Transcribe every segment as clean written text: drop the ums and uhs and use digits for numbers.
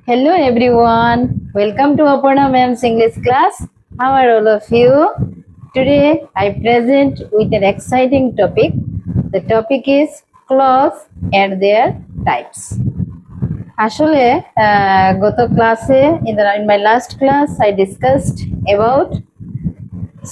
Hello everyone, welcome to Aparna Ma'am's English class. How are all of you? Today I present with an exciting topic. The topic is clause and their types. আসলে গত ক্লাসে in my last class I discussed about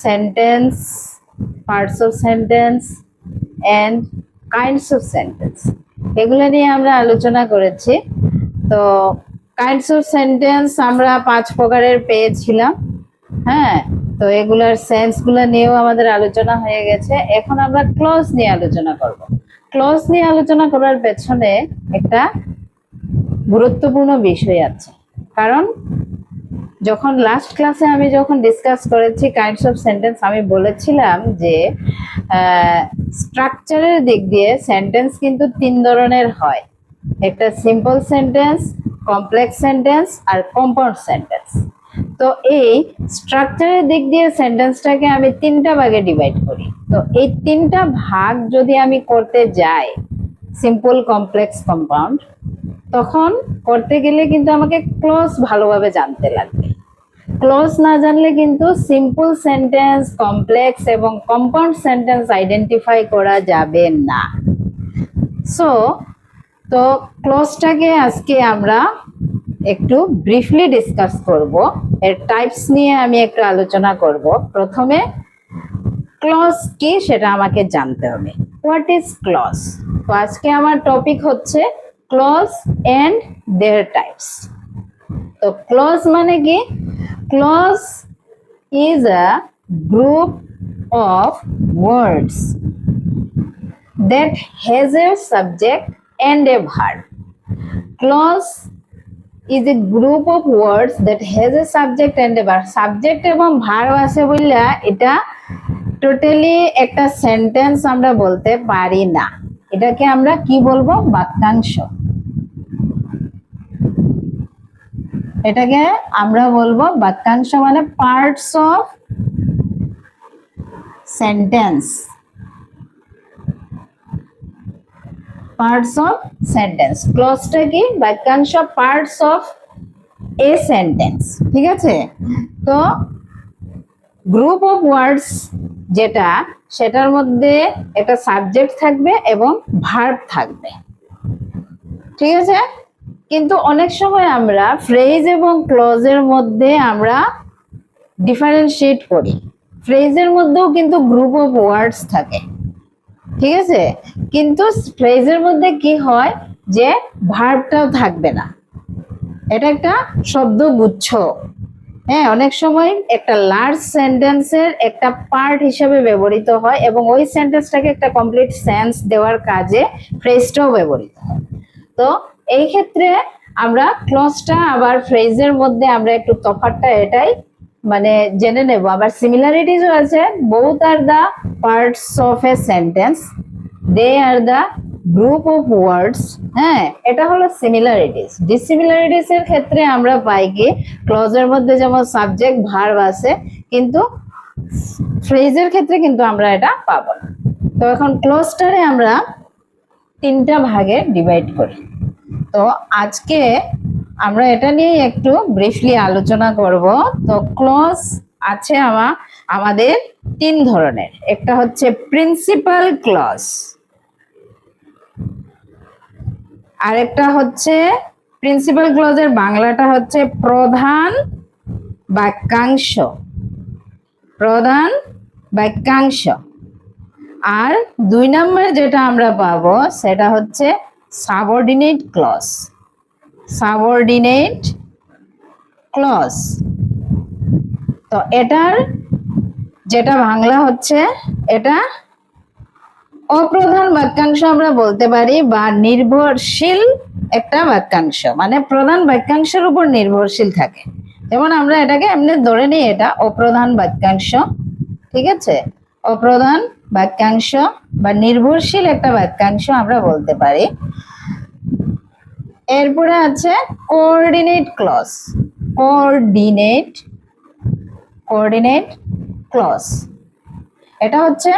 sentence, parts of sentence and kinds of sentence. এগুলো নিয়ে আমরা আলোচনা করেছি। তো kinds of sentence আমরা 5 প্রকারের পেয়েছিলাম। হ্যাঁ, তো এগুলার সেন্সগুলো নিয়েও আমাদের আলোচনা হয়ে গেছে। এখন আমরা ক্লজ নিয়ে আলোচনা করব। ক্লজ নিয়ে আলোচনা করার পেছনে একটা গুরুত্বপূর্ণ বিষয় আছে। কারণ যখন লাস্ট ক্লাসে আমি যখন ডিসকাস করেছি কাইন্ডস অফ সেন্টেন্স, আমি বলেছিলাম যে স্ট্রাকচারের দিক দিয়ে সেন্টেন্স কিন্তু 3 ধরনের হয়। একটা সিম্পল সেন্টেন্স, কমপ্লেক্স সেন্টেন্স আর কম্পাউন্ড সেন্টেন্স। তো এই স্ট্রাকচারের দিক দিয়ে সেন্টেন্সটাকে আমি 3টা ভাগে ডিভাইড করি। তো এই 3টা ভাগ যদি আমি করতে যাই, সিম্পল, কমপ্লেক্স, কম্পাউন্ড, তখন করতে গেলে কিন্তু আমাকে ক্লজ ভালোভাবে জানতে লাগবে। ক্লজ না জানলে কিন্তু সিম্পল সেন্টেন্স, কমপ্লেক্স এবং কম্পাউন্ড সেন্টেন্স আইডেন্টিফাই করা যাবে না। তো ক্লজটাকে আজকে আমরা একটু ব্রিফলি ডিসকাস করব। এর টাইপস নিয়ে আমি একটু আলোচনা করব। প্রথমে ক্লজ কি সেটা আমাকে জানতে হবে। What is clause? তো আজকে আমার টপিক হচ্ছে ক্লজ এন্ড দেয়ার টাইপস। তো ক্লজ মানে কি? Clause is a group of words that has a subject and a verb. Clause is a group of words that has a subject and a verb. Subject এবং verb আছে বললা এটা totally একটা sentence আমরা বলতে পারি না। এটাকে আমরা কি বলবো? বাক্যাংশ। এটাকে আমরা বলবো বাক্যাংশ, মানে parts of sentence. Parts of sentence. ক্লজটা কি? বাক্যাংশ, পার্টস অফ এ সেন্টেন্স। ঠিক আছে? তো গ্রুপ অফ ওয়ার্ডস যেটা, সেটার মধ্যে একটা সাবজেক্ট থাকবে এবং ভার্ব থাকবে। ঠিক আছে? কিন্তু অনেক সময় আমরা ফ্রেজ এবং ক্লজের মধ্যে আমরা ডিফারেন্সিয়েট করি। ফ্রেজের মধ্যেও কিন্তু গ্রুপ অফ ওয়ার্ডস থাকে। ঠিক আছে? কিন্তু ফ্রেজের মধ্যে কি হয় যে ভার্বটাও থাকবে না। এটা একটা শব্দগুচ্ছ। হ্যাঁ, অনেক সময় একটা লার্জ সেন্টেন্সের একটা পার্ট হিসেবে ব্যবহৃত হয় এবং ওই সেন্টেন্সটাকে একটা কমপ্লিট সেন্স দেওয়ার কাজে ফ্রেজটাও ব্যবহৃত হয়। তো এই ক্ষেত্রে আমরা ক্লজটা আবার ফ্রেজের মধ্যে আমরা একটু তফাৎটা এটাই মানে জেনে নেব। আবার সিমিলারিটিসও আছে। Both are the parts of a sentence, they are the group of words. হ্যাঁ, এটা হলো সিমিলারিটিস। ডিসিমিলারিটিস এর ক্ষেত্রে আমরা পাই কি ক্লজের মধ্যে যেমন সাবজেক্ট ভার্ব আছে, কিন্তু ফ্রেজের ক্ষেত্রে কিন্তু আমরা এটা পাবো না। তো এখন ক্লজটারে আমরা 3টা ভাগে ডিভাইড করি। তো আজকে আমরা এটা নিয়ে একটু ব্রিফলি আলোচনা করব। তো ক্লজ আছে আমাদের 3 ধরনের। একটা হচ্ছে প্রিন্সিপাল ক্লজ, আরেকটা হচ্ছে প্রিন্সিপাল ক্লজের বাংলাটা হচ্ছে প্রধান বাক্যাংশ। প্রধান বাক্যাংশ। আর 2 নম্বর যেটা আমরা পাবো সেটা হচ্ছে সাবঅর্ডিনেট ক্লজ। Subordinate clause. তো এটার যেটা বাংলা হচ্ছে, এটা অপ্রধান বাক্যাংশ আমরা বলতে পারি, বা নির্ভরশীল একটা বাক্যাংশ, মানে প্রধান বাক্যাংশের উপর নির্ভরশীল থাকে। যেমন আমরা এটাকে এমনি ধরে নিই, এটা অপ্রধান বাক্যাংশ। ঠিক আছে? অপ্রধান বাক্যাংশ বা নির্ভরশীল একটা বাক্যাংশ আমরা বলতে পারি। এরপরে আছে কোঅর্ডিনেট ক্লজ। কোঅর্ডিনেট ক্লজ এটা হচ্ছে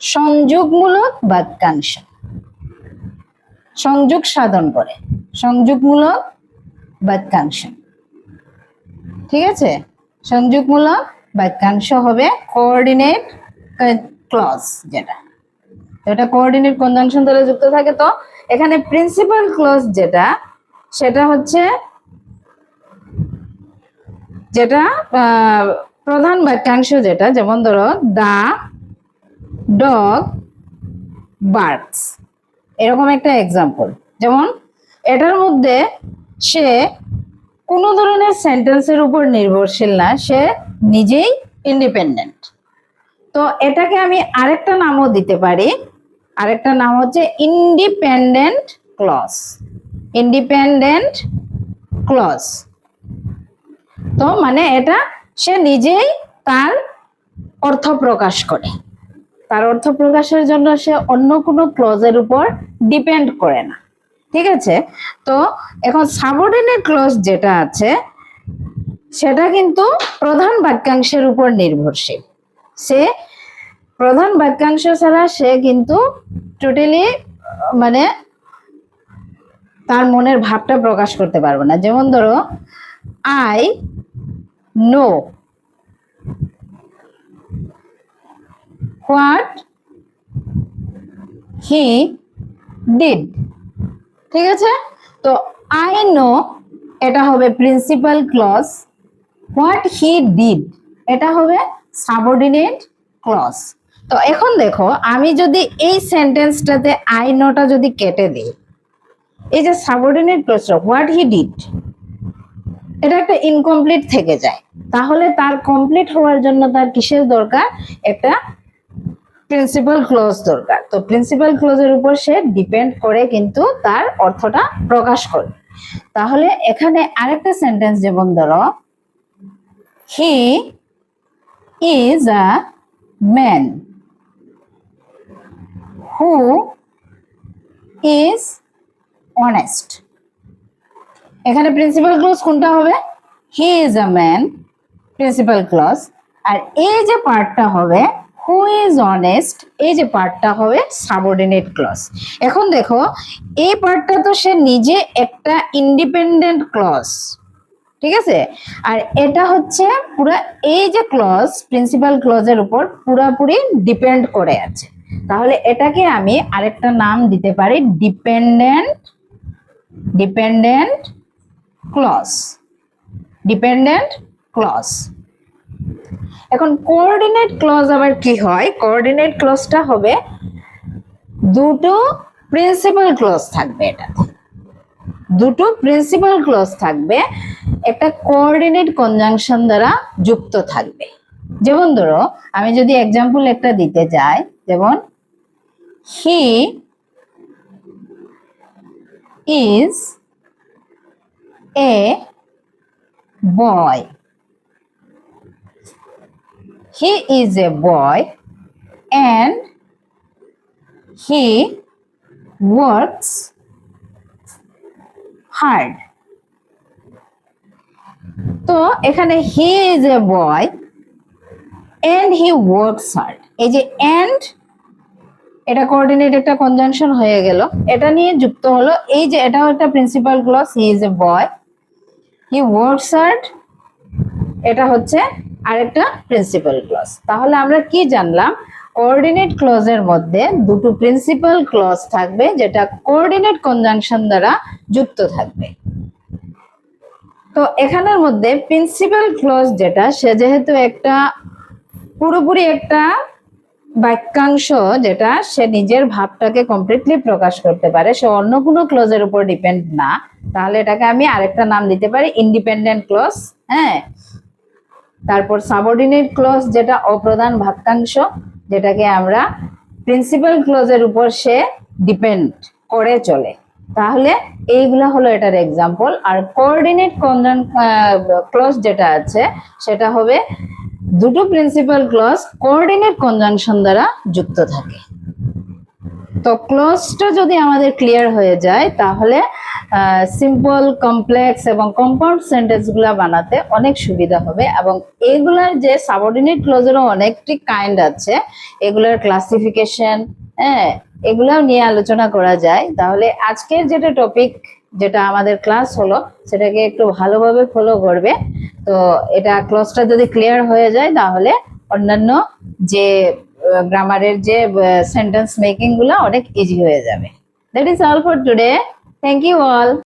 সংযোগমূলক বাক্যাংশ। সংযোগ সাধন করে। সংযোগমূলক বাক্যাংশ। ঠিক আছে, সংযোগমূলক বাক্যাংশ হবে কোঅর্ডিনেট ক্লজ, যেটা এটা কোঅর্ডিনেট কনজাংশন দ্বারা যুক্ত থাকে। তো এখানে প্রিন্সিপাল ক্লজ যেটা, সেটা হচ্ছে যেটা প্রধান বাক্যাংশ যেটা, যেমন ধরো দা ডগ বার্কস, এরকম একটা এক্সাম্পল। যেমন এটার মধ্যে সে কোনো ধরনের সেন্টেন্সের উপর নির্ভরশীল না, সে নিজেই ইন্ডিপেন্ডেন্ট। তো এটাকে আমি আরেকটা নামও দিতে পারি, আরেকটা নাম হচ্ছে ইন্ডিপেন্ডেন্ট ক্লজ। ইন্ডিপেন্ডেন্ট ক্লজ, তো মানে এটা সে নিজেই তার অর্থ প্রকাশ করে, তার অর্থ প্রকাশের জন্য সে অন্য কোনো ক্লজের উপর ডিপেন্ড করে না। ঠিক আছে, তো এখন সাবঅর্ডিনেট ক্লজ যেটা আছে সেটা কিন্তু প্রধান বাক্যাংশের উপর নির্ভরশীল। সে প্রধান বাক্যাংশ ছাড়া সে কিন্তু টোটালি মানে তার মনের ভাবটা প্রকাশ করতে পারবে না। যেমন ধরো I know what he did. ঠিক আছে, তো আই নো এটা হবে principal clause, what he did এটা হবে সাবঅর্ডিনেট ক্লজ। তো এখন দেখো, আমি যদি এই সেন্টেন্সটাতে আই নোটা যদি কেটে দিই, এই যে সাবঅর্ডিনেট ক্লজটা হোয়াট হি ডিড, এটা একটা ইনকমপ্লিট থেকে যায়। তাহলে তার কমপ্লিট হওয়ার জন্য তার কিসের দরকার? একটা প্রিন্সিপাল ক্লজ দরকার। তো প্রিন্সিপাল ক্লজের উপর সে ডিপেন্ড করে কিন্তু তার অর্থটা প্রকাশ করে। তাহলে এখানে আরেকটা সেন্টেন্স, যেমন ধরো he is a man who is honest. এখানে প্রিন্সিপাল ক্লজ কোনটা হবে? He is a man, principal clause. আর এই যে পার্টটা হবে হু ইজ অনেস্ট, এই যে পার্টটা হবে সাবঅর্ডিনেট ক্লজ। এখন দেখো, এই পার্টটা তো সে নিজে একটা ইন্ডিপেন্ডেন্ট ক্লজ, ঠিক আছে। আর এটা হচ্ছে পুরো এই যে ক্লজ, প্রিন্সিপাল ক্লজের উপর পুরোপুরি ডিপেন্ড করে আছে। তাহলে এটাকে আমি আরেকটা নাম দিতে পারি ডিপেন্ডেন্ট ক্লজ, ডিপেন্ডেন্ট ক্লজ। এখন কোঅর্ডিনেট ক্লজ আবার কি হয়? কোঅর্ডিনেট ক্লজটা হবে দুটো প্রিন্সিপাল ক্লজ থাকবে, এটাতে দুটো প্রিন্সিপাল ক্লজ থাকবে, একটা কোঅর্ডিনেট কনজাংশন দ্বারা যুক্ত থাকবে। যেমন ধরো আমি যদি এক্সাম্পল একটা দিতে যাই, যেমন he is a boy, he is a boy and he works hard. তো এখানে he is a boy and he works hard, এই যে and এটা কোঅর্ডিনেট একটা কনজাংশন হয়ে গেল, এটা নিয়ে যুক্ত হলো এই যে এটাও একটা principal clause, he is a boy, he works hard, এটা হচ্ছে আরেকটা প্রিন্সিপাল ক্লজ। তাহলে আমরা কি জানলাম? কোঅর্ডিনেট ক্লজের মধ্যে দুটো প্রিন্সিপাল ক্লজ থাকবে, যেটা কোঅর্ডিনেট কনজাংশন দ্বারা যুক্ত থাকবে। তো এখানের মধ্যে প্রিন্সিপাল ক্লজ যেটা, সে যেহেতু একটা পুরোপুরি একটা বাক্যাংশ, যেটা সে নিজের ভাবটাকে কমপ্লিটলি প্রকাশ করতে পারে, সে অন্য কোনো ক্লজের উপর ডিপেন্ড না, তাহলে এটাকে আমি আরেকটা নাম দিতে পারি ইন্ডিপেন্ডেন্ট ক্লজ। হ্যাঁ, তারপর সাবঅর্ডিনেট ক্লজ যেটা অপ্রধান বাক্যাংশ, যেটাকে আমরা প্রিন্সিপাল ক্লজের উপর সে ডিপেন্ড করে চলে। তাহলে এইগুলা হলো এটার এক্সাম্পল। আর কোঅর্ডিনেট ক্লজ যেটা আছে সেটা হবে দুটো প্রিন্সিপাল ক্লজ কোঅর্ডিনেট কনজাংশন দ্বারা যুক্ত থাকে। তো ক্লজটা যদি আমাদের ক্লিয়ার হয়ে যায়, তাহলে সিম্পল, কমপ্লেক্স এবং কম্পাউন্ড সেন্টেন্স গুলা বানাতে অনেক সুবিধা হবে। এবং এগুলার যে সাবঅর্ডিনেট ক্লজেরও অনেকটি কাইন্ড আছে, এগুলার ক্লাসিফিকেশন, হ্যাঁ, এগুলাও নিয়ে আলোচনা করা যায়। তাহলে আজকের যেটা টপিক যেটা আমাদের ক্লাস হলো সেটাকে একটু ভালোভাবে ফলো করবে। তো এটা ক্লাসটা যদি ক্লিয়ার হয়ে যায় তাহলে অন্যান্য যে গ্রামারের যে সেন্টেন্স মেকিং গুলো অনেক ইজি হয়ে যাবে। That is all for today. Thank you all.